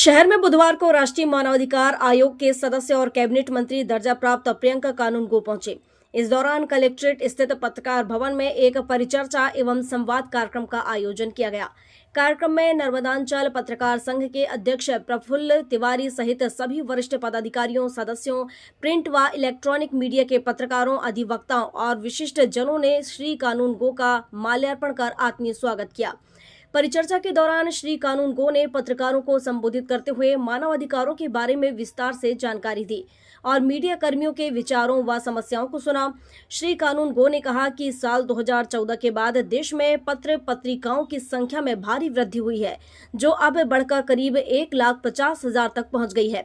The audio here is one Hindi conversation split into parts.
शहर में बुधवार को राष्ट्रीय मानवाधिकार आयोग के सदस्य और कैबिनेट मंत्री दर्जा प्राप्त प्रियंका कानूनगो पहुंचे। इस दौरान कलेक्ट्रेट स्थित पत्रकार भवन में एक परिचर्चा एवं संवाद कार्यक्रम का आयोजन किया गया। कार्यक्रम में नर्मदांचल पत्रकार संघ के अध्यक्ष प्रफुल्ल तिवारी सहित सभी वरिष्ठ पदाधिकारियों, सदस्यों, प्रिंट व इलेक्ट्रॉनिक मीडिया के पत्रकारों, अधिवक्ताओं और विशिष्ट जनों ने श्री कानूनगो का माल्यार्पण कर आत्मीय स्वागत किया। परिचर्चा के दौरान श्री कानूनगो ने पत्रकारों को संबोधित करते हुए मानवाधिकारों के बारे में विस्तार से जानकारी दी और मीडिया कर्मियों के विचारों व समस्याओं को सुना। श्री कानूनगो ने कहा कि साल 2014 के बाद देश में पत्र पत्रिकाओं की संख्या में भारी वृद्धि हुई है, जो अब बढ़कर करीब 1,50,000 तक पहुंच गई है।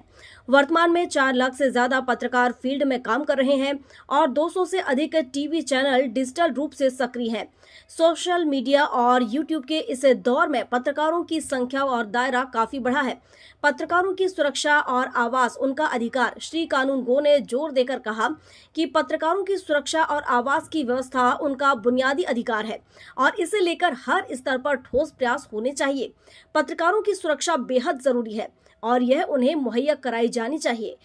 वर्तमान में 4 लाख से ज्यादा पत्रकार फील्ड में काम कर रहे हैं और 200 से अधिक टीवी चैनल डिजिटल रूप से सक्रिय हैं। सोशल मीडिया और यूट्यूब के इस दौर में पत्रकारों की संख्या और दायरा काफी बढ़ा है। पत्रकारों की सुरक्षा और आवास उनका अधिकार। श्री कानूनगो ने जोर देकर कहा कि पत्रकारों की सुरक्षा और आवास की व्यवस्था उनका बुनियादी अधिकार है और इसे लेकर हर स्तर पर ठोस प्रयास होने चाहिए। पत्रकारों की सुरक्षा बेहद जरूरी है और यह उन्हें मुहैया कराई जानी चाहिए।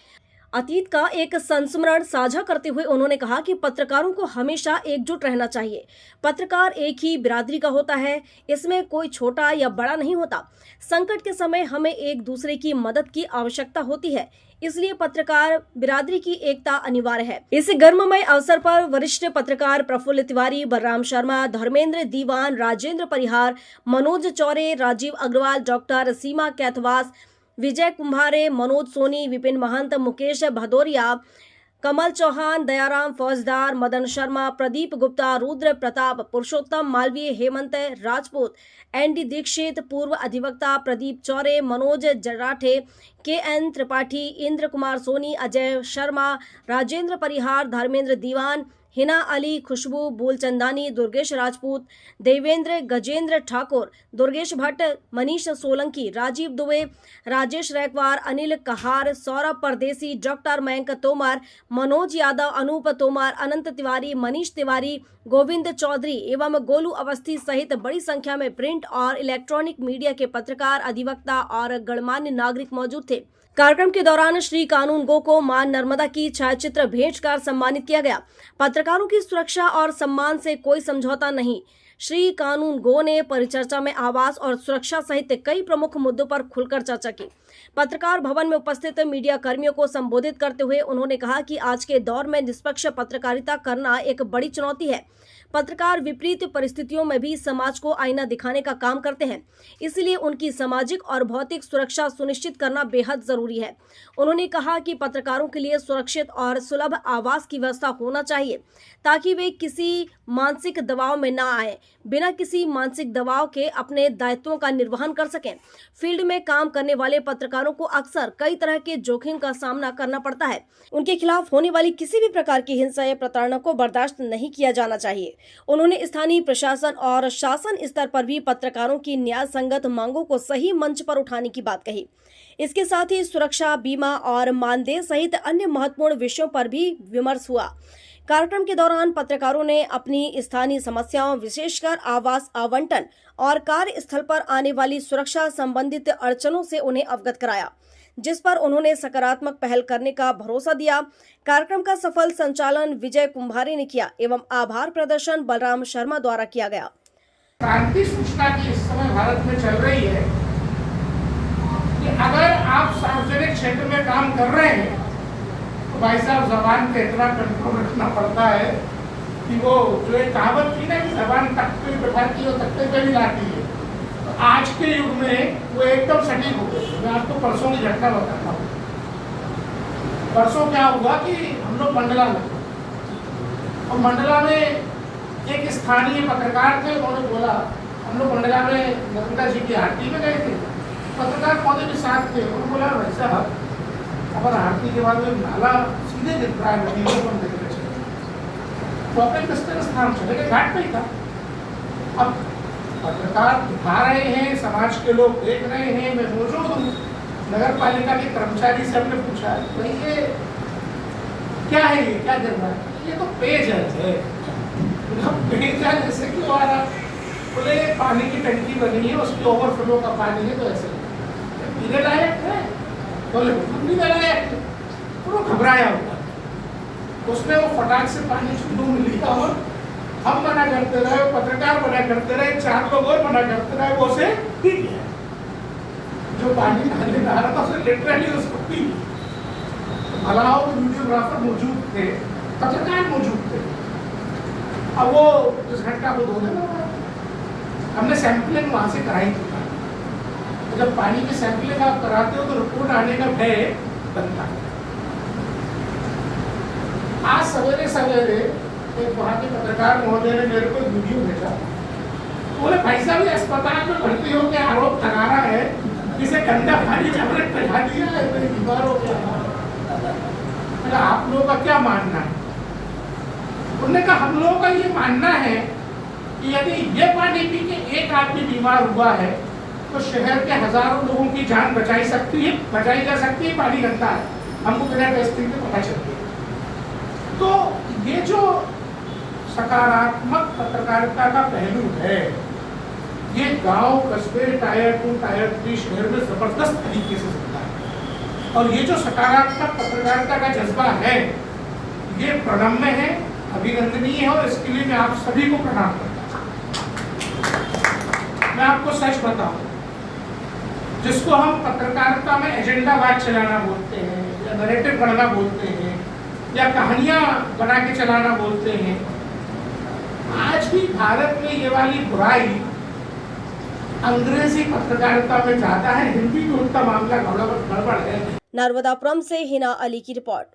अतीत का एक संस्मरण साझा करते हुए उन्होंने कहा कि पत्रकारों को हमेशा एकजुट रहना चाहिए। पत्रकार एक ही बिरादरी का होता है, इसमें कोई छोटा या बड़ा नहीं होता। संकट के समय हमें एक दूसरे की मदद की आवश्यकता होती है, इसलिए पत्रकार बिरादरी की एकता अनिवार्य है। इस गर्ममय अवसर पर वरिष्ठ पत्रकार प्रफुल्ल तिवारी, बलराम शर्मा, धर्मेंद्र दीवान, राजेंद्र परिहार, मनोज चौरे, राजीव अग्रवाल, डॉक्टर सीमा कैथवास, विजय कुंभारे, मनोज सोनी, विपिन महंत, मुकेश भदौरिया, कमल चौहान, दयाराम फौजदार, मदन शर्मा, प्रदीप गुप्ता, रुद्र प्रताप, पुरुषोत्तम मालवीय, हेमंत राजपूत, एनडी दीक्षित, पूर्व अधिवक्ता प्रदीप चौरे, मनोज जराठे, KN त्रिपाठी, इंद्र कुमार सोनी, अजय शर्मा, राजेंद्र परिहार, धर्मेंद्र दीवान, हिना अली, खुशबू बोलचंदानी, दुर्गेश राजपूत, देवेंद्र गजेंद्र ठाकुर, दुर्गेश भट्ट, मनीष सोलंकी, राजीव दुबे, राजेश रैकवार, अनिल कहार, सौरभ परदेसी, डॉक्टर मयंक तोमर, मनोज यादव, अनूप तोमर, अनंत तिवारी, मनीष तिवारी, गोविंद चौधरी एवं गोलू अवस्थी सहित बड़ी संख्या में प्रिंट और इलेक्ट्रॉनिक मीडिया के पत्रकार, अधिवक्ता और गणमान्य नागरिक मौजूद थे। कार्यक्रम के दौरान श्री कानूनगो को मां नर्मदा की छायाचित्र भेंट कर सम्मानित किया गया। पत्रकारों की सुरक्षा और सम्मान से कोई समझौता नहीं। श्री कानूनगो ने परिचर्चा में आवास और सुरक्षा सहित कई प्रमुख मुद्दों पर खुलकर चर्चा की। पत्रकार भवन में उपस्थित मीडिया कर्मियों को संबोधित करते हुए उन्होंने कहा कि आज के दौर में निष्पक्ष पत्रकारिता करना एक बड़ी चुनौती है। पत्रकार विपरीत परिस्थितियों में भी समाज को आईना दिखाने का काम करते हैं, इसलिए उनकी सामाजिक और भौतिक सुरक्षा सुनिश्चित करना बेहद जरूरी है। उन्होंने कहा कि पत्रकारों के लिए सुरक्षित और सुलभ आवास की व्यवस्था होना चाहिए ताकि वे किसी मानसिक दबाव में न आए, बिना किसी मानसिक दबाव के अपने दायित्वों का निर्वहन कर सकें। फील्ड में काम करने वाले पत्रकारों को अक्सर कई तरह के जोखिम का सामना करना पड़ता है। उनके खिलाफ होने वाली किसी भी प्रकार की हिंसा या प्रताड़ना को बर्दाश्त नहीं किया जाना चाहिए। उन्होंने स्थानीय प्रशासन और शासन स्तर पर भी पत्रकारों की न्याय संगत मांगों को सही मंच पर उठाने की बात कही। इसके साथ ही सुरक्षा, बीमा और मानदेय सहित अन्य महत्वपूर्ण विषयों पर भी विमर्श हुआ। कार्यक्रम के दौरान पत्रकारों ने अपनी स्थानीय समस्याओं, विशेषकर आवास आवंटन और कार्यस्थल पर आने वाली सुरक्षा संबंधित अड़चनों से उन्हें अवगत कराया, जिस पर उन्होंने सकारात्मक पहल करने का भरोसा दिया। कार्यक्रम का सफल संचालन विजय कुंभारे ने किया एवं आभार प्रदर्शन बलराम शर्मा द्वारा किया गया। क्रांति सूचना की इस समय भारत में चल रही है कि अगर आप सार्वजनिक क्षेत्र में काम कर रहे हैं तो भाई साहब जबान पे इतना कंट्रोल रखना पड़ता है कि वो जो एक कहावत थी ना कि जबान तख्ते पे बैठाती है और तख्ते पे भी लाती है, तो आज के युग में वो एकदम सटीक हो गई। मैं आपको परसों की घटना बताता हूँ। परसों क्या हुआ कि हम लोग मंडला में, और मंडला में एक स्थानीय पत्रकार थे, उन्होंने बोला, हम लोग मंडला में नर्मदा जी की आरती में गए थे, पत्रकार पौधे के साथ थे। उन्होंने बोला भाई साहब अगर आरती के बाद में नाला सीधे दिख रहा है, नदी को देख रहे तो अपने कस्टम स्थान चले गए, घाट पे ही था। अब पत्रकार दिखा रहे हैं, समाज के लोग देख रहे हैं, मैं मौजूद हूँ। नगर पालिका के कर्मचारी से हमने पूछा भाई ये क्या है, ये क्या कर रहा है? ये तो पेयजल है। पेयजल ऐसे क्यों आ रहा? बोले पानी की टंकी बनी है, उसकी ओवरफ्लो का पानी है, तो ऐसे पीने लायक है, बोले बिल्कुल नहीं लायक है। वो घबराया हुआ, उसने वो फटाक से पानी छूने में लिया और हम मना करते रहे, पत्रकार मना करते रहे, 4 लोग और मना करते रहे, वो उसे पी गया। जो पानी नहाने नहा रहा था उसे लिटरली उसको पी लिया। भलाओ वीडियोग्राफर मौजूद थे, पत्रकार मौजूद थे। अब वो जिस घंटा को धोने लगा, हमने सैंपलिंग वहां से कराई थी। तो जब पानी की सैंपलिंग आप कराते हो तो रिपोर्ट आने का भय बनता है। आज सवेरे सवेरे एक वहाँ के पत्रकार महोदय ने मेरे को वीडियो भेजा, बोले भाई साहब ये अस्पताल में भर्ती हो के आरोप लगा रहा है, इसे गंदा पानी टैबलेट पिला दिया है, मेरी बीमार हो गया। आप लोगों का क्या मानना है? उन्होंने कहा हम लोगों का ये मानना है कि यदि ये पानी पी के एक आदमी बीमार हुआ है तो शहर के हजारों लोगों की जान बचाई जा सकती है। पानी गंदा है, हमको बिना टेस्टिंग के पता चल गया। तो ये जो सकारात्मक पत्रकारिता का पहलू है, ये गांव, कस्बे, टायर 2, टायर 3 शहर में जबरदस्त तरीके से चलता है। और ये जो सकारात्मक पत्रकारिता का जज्बा है, ये प्रणम्य है, अभिनंदनीय है, और इसके लिए मैं आप सभी को प्रणाम करता हूं। मैं आपको सच बताऊं, जिसको हम पत्रकारिता में एजेंडावाद चलाना बोलते हैं, या नैरेटिव गढ़ना बोलते हैं, या कहानियां बना के चलाना बोलते हैं, आज भी भारत में ये वाली बुराई अंग्रेजी पत्रकारिता में ज्यादा है। हिंदी में उनका मामला गड़बड़ है। नर्मदापुरम से हिना अली की रिपोर्ट।